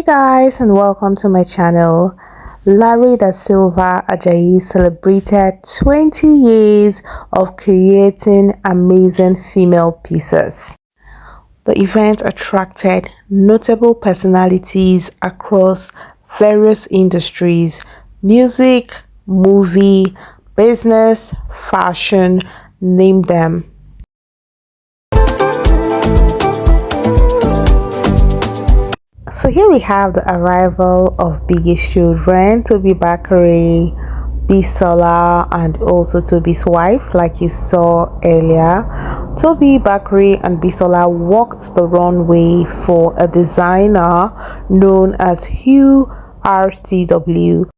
Hey guys, and welcome to my channel. Larry da Silva Ajayi celebrated 20 years of creating amazing female pieces. The event attracted notable personalities across various industries: music, movie, business, fashion, name them. So here we have the arrival of biggest children, Toby Bakare, Bisola, and also Toby's wife, like you saw earlier. Toby Bakare and Bisola walked the runway for a designer known as Hugh RTW.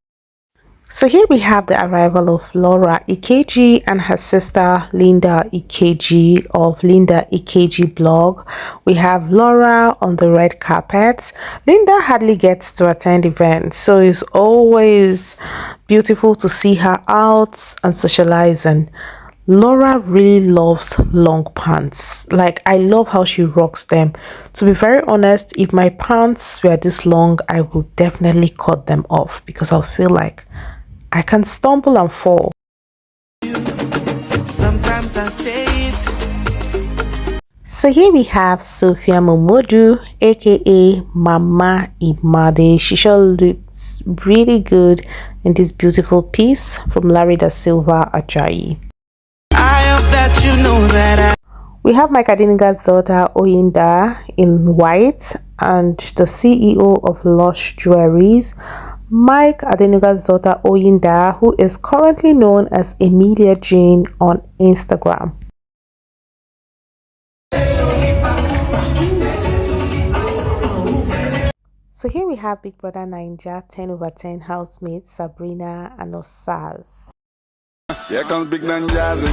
So here we have the arrival of Laura Ikeji and her sister Linda Ikeji of Linda Ikeji blog. We have Laura on the red carpet. Linda hardly gets to attend events, so it's always beautiful to see her out and socializing. Laura really loves long pants. Like, I love how she rocks them. To be very honest, if my pants were this long, I would definitely cut them off because I feel like I can stumble and fall. Sometimes I say it. So here we have Sophia Momodo, aka Mama Imade. She sure looks really good in this beautiful piece from Larry da Silva Ajayi. I hope that you know that we have Mike Adenuga's daughter Oyinda in white and the CEO of Lush Jewelries, Mike Adenuga's daughter Oyinda, who is currently known as Emilia Jane on Instagram. So here we have Big Brother Ninja 10/10 housemates Sabrina and Osaz. Here comes Big Man Jazzy,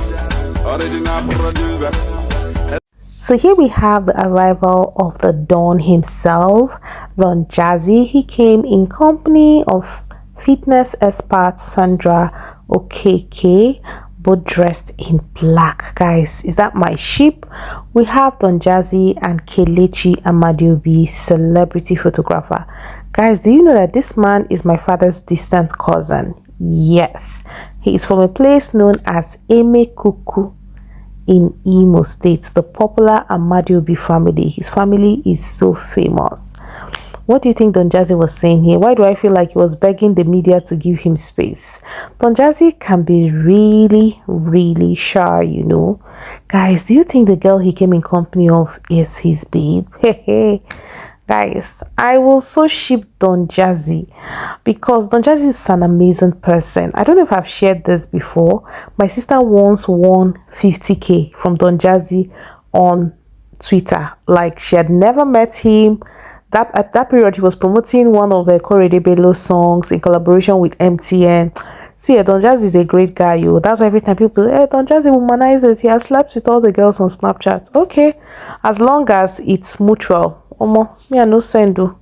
original producer. So here we have the arrival of the Don himself, Don Jazzy. He came in company of fitness expert Sandra Okoya, both dressed in black. Guys, is that my sheep? We have Don Jazzy and Kelechi Amadiobi, celebrity photographer. Guys, do you know that this man is my father's distant cousin? Yes, he is from a place known as Emekuku in Imo State, the popular Amadiobi family. His family is so famous. What do you think Don Jazzy was saying here? Why do I feel like he was begging the media to give him space? Don Jazzy can be really shy, you know. Guys, do you think the girl he came in company of is his babe? Hey. Guys, I will so ship Don Jazzy because Don Jazzy is an amazing person. I don't know if I've shared this before. My sister once won 50k from Don Jazzy on Twitter. Like, she had never met him. At that period, he was promoting one of the Korede Bello songs in collaboration with MTN. See, Don Jazzy is a great guy, yo. That's why every time people say, hey, Don Jazzy womanizes. He has slept with all the girls on Snapchat. Okay, as long as it's mutual. Omo, me I no send do.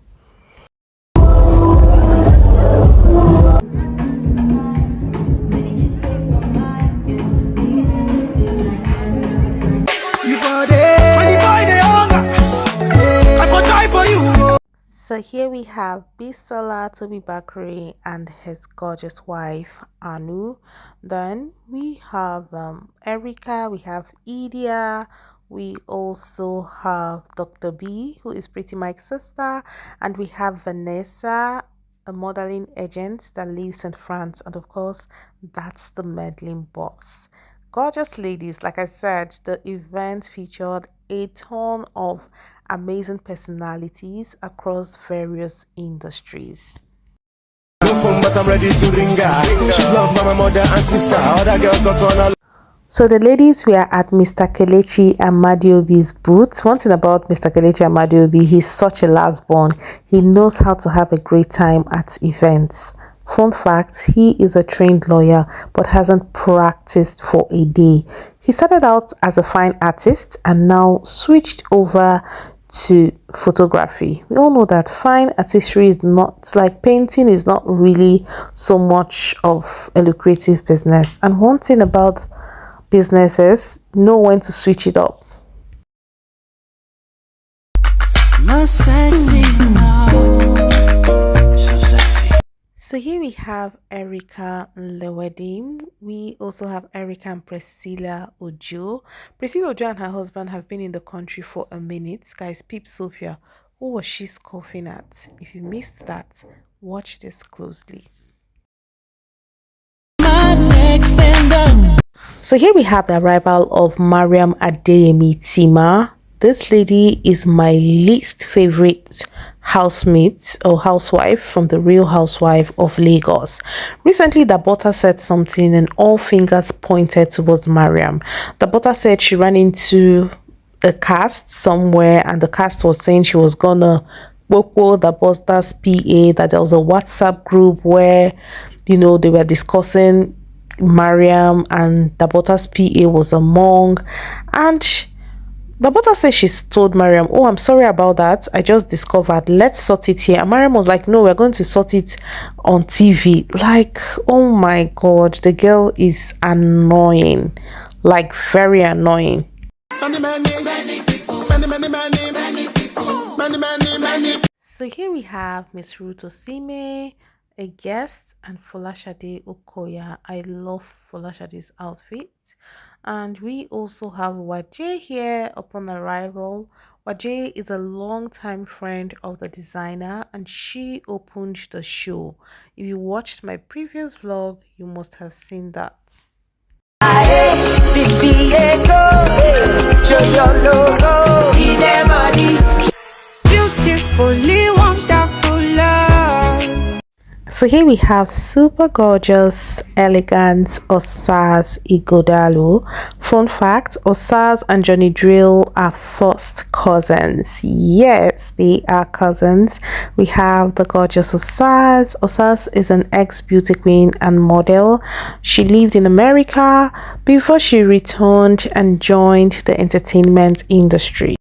So here we have Bisola, Toby Bakare, and his gorgeous wife Anu. Then we have Erica, we have Idia, we also have Dr. B, who is Pretty Mike's sister, and we have Vanessa, a modeling agent that lives in France, and of course that's the meddling boss. Gorgeous ladies. Like I said, the event featured a ton of amazing personalities across various industries. So the ladies were at Mr. Kelechi Amadiobi's booth. One thing about Mr. Kelechi Amadiobi, he's such a last born. He knows how to have a great time at events. Fun fact, he is a trained lawyer but hasn't practiced for a day. He started out as a fine artist and now switched over to photography. We all know that fine artistry is not like painting, is not really so much of a lucrative business. And one thing about businesses, know when to switch it up. My sexy now. we have Erica Lewedim. We also have Erica and Priscilla Ojo. Priscilla Ojo and her husband have been in the country for a minute. Guys, peep Sophia. Who was she scoffing at? If you missed that, watch this closely. So here we have the arrival of Mariam Adeyemi Tima. This lady is my least favorite housemate or housewife from the Real Housewife of Lagos. Recently, the butter said something and all fingers pointed towards Mariam. The butter said she ran into a cast somewhere and the cast was saying she was gonna Boko the butter's PA, that there was a WhatsApp group where they were discussing Mariam and the butter's PA was among, and the butter says she's told Mariam, oh, I'm sorry about that, I just discovered, let's sort it here. And Mariam was like, no, we're going to sort it on TV. Like, oh my god, the girl is annoying, like very annoying. So here we have Miss Ruth Osime, a guest, and Sade Okoya. I love Shade's outfit. And we also have Waje here upon arrival. Waje is a long-time friend of the designer and she opened the show. If you watched my previous vlog, you must have seen that. Beautifully wonderful love. So here we have super gorgeous, elegant Osas Igodalu. Fun fact, Osas and Johnny Drill are first cousins. Yes, they are cousins. We have the gorgeous Osas. Osas is an ex-beauty queen and model. She lived in America before she returned and joined the entertainment industry.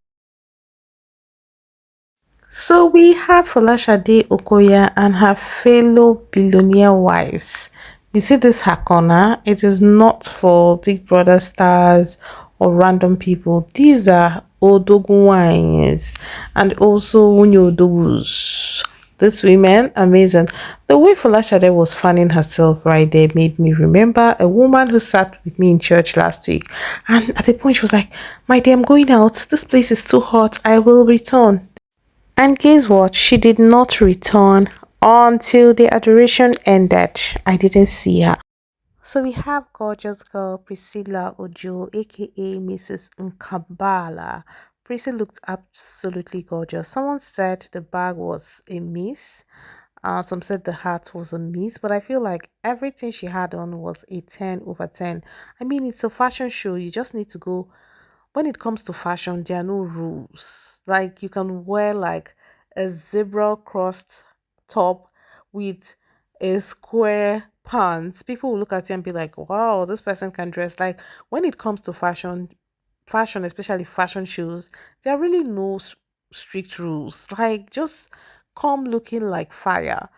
So we have Sade Okoya and her fellow billionaire wives. You see this her corner, it is not for Big Brother stars or random people. These are Odogun wives and also Unyo Odogus. These women, amazing. The way Sade was fanning herself right there made me remember a woman who sat with me in church last week. And at a point she was like, my dear, I'm going out. This place is too hot. I will return. And guess what? She did not return until the adoration ended. I didn't see her. So we have gorgeous girl Priscilla Ojo, aka Mrs. Nkambala. Priscilla looked absolutely gorgeous. Someone said the bag was a miss. Some said the hat was a miss, but I feel like everything she had on was a 10 over 10. I mean, it's a fashion show. You just need to go. When it comes to fashion, there are no rules. Like you can wear like a zebra crossed top with a square pants. People will look at you and be like, wow, this person can dress. Like when it comes to fashion, especially fashion shows, there are really no strict rules. Like just come looking like fire.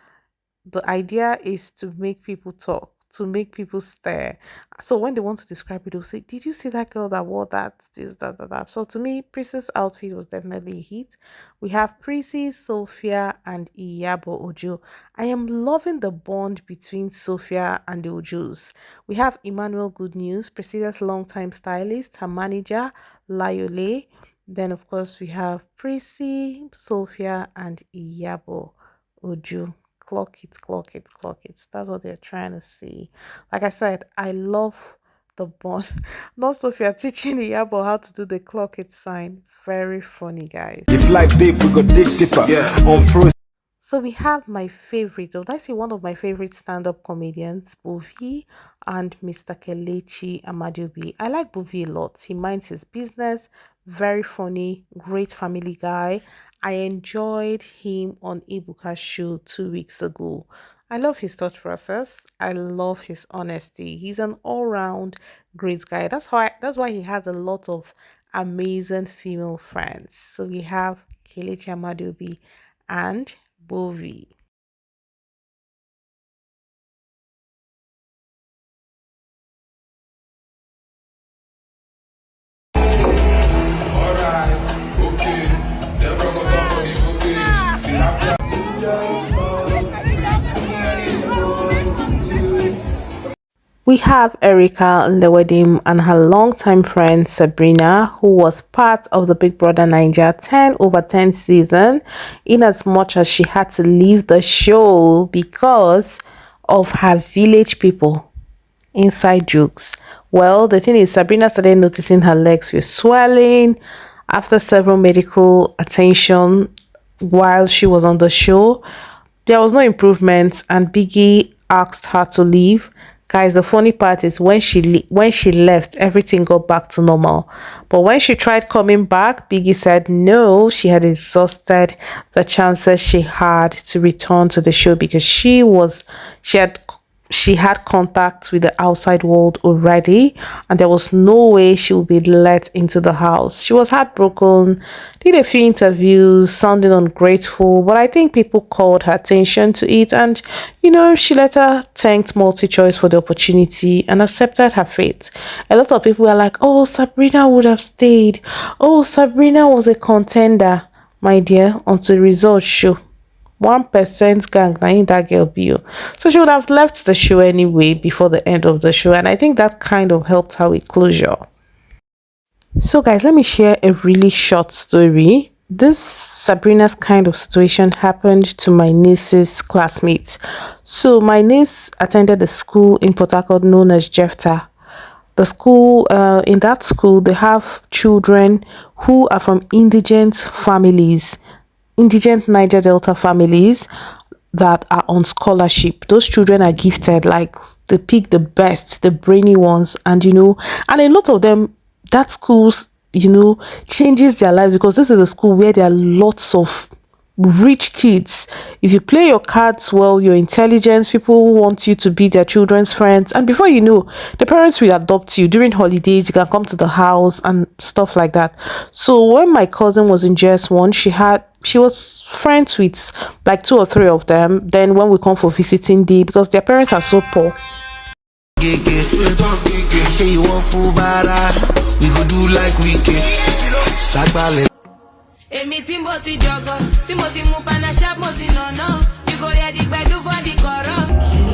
The idea is to make people talk, to make people stare. So when they want to describe it, they'll say, did you see that girl that wore that, this, that? So to me, Prissy's outfit was definitely a hit. We have Prissy, Sophia, and Iyabo Ojo. I am loving the bond between Sophia and the Ojos. We have Emmanuel Good News, Priscilla's longtime stylist, her manager, Layole. Then, of course, we have Prissy, Sophia, and Iyabo Ojo. Clock it, clock it, clock it. That's what they're trying to see. Like I said, I love the bond. Not Sophia teaching Iyabo how to do the clock it sign. Very funny, guys. If like deep, we go dig deeper. Yeah. On frozen. So we have my favorite, or I say one of my favorite stand-up comedians, Bovi and Mr. Kelechi Amadobi. I like Bovi a lot. He minds his business, very funny, great family guy. I enjoyed him on Ibuka's show 2 weeks ago. I love his thought process. I love his honesty. He's an all-round great guy. That's why he has a lot of amazing female friends. So we have Kelechi Amadobi and Bovi. We have Erica Lewedim and her longtime friend Sabrina, who was part of the Big Brother Naija 10/10 season, in as much as she had to leave the show because of her village people. Inside jokes. Well, the thing is, Sabrina started noticing her legs were swelling after several medical attention while she was on the show. There was no improvement, and Biggie asked her to leave. Guys, the funny part is when she left, everything got back to normal. But when she tried coming back, Biggie said no, she had exhausted the chances she had to return to the show because she had contact with the outside world already, and there was no way she would be let into the house. She was heartbroken, did a few interviews, sounding ungrateful, but I think people called her attention to it, and she later thanked MultiChoice for the opportunity and accepted her fate. A lot of people were like, oh, Sabrina would have stayed. Oh, Sabrina was a contender, my dear, until the results show. 1% gang na in that girl be you. So she would have left the show anyway before the end of the show, and I think that kind of helped her with closure. So guys, let me share a really short story. This Sabrina's kind of situation happened to my niece's classmates. So my niece attended a school in Port Harcourt known as Jefta. The school, in that school, they have children who are from indigent families, indigent Niger Delta families that are on scholarship. Those children are gifted, like they pick the best, the brainy ones, and and a lot of them, that schools, changes their lives because this is a school where there are lots of rich kids. If you play your cards well, your intelligence, people want you to be their children's friends, and before you know, the parents will adopt you. During holidays, you can come to the house and stuff like that. So when my cousin was in JS1, she was friends with like 2 or 3 of them. Then when we come for visiting day, because their parents are so poor, we go do like we can. Èmi tí mo ti jọgọ, tí mo ti mú panasha, mo ti nànà, you go hear the gbedu for the kọ̀rọ̀.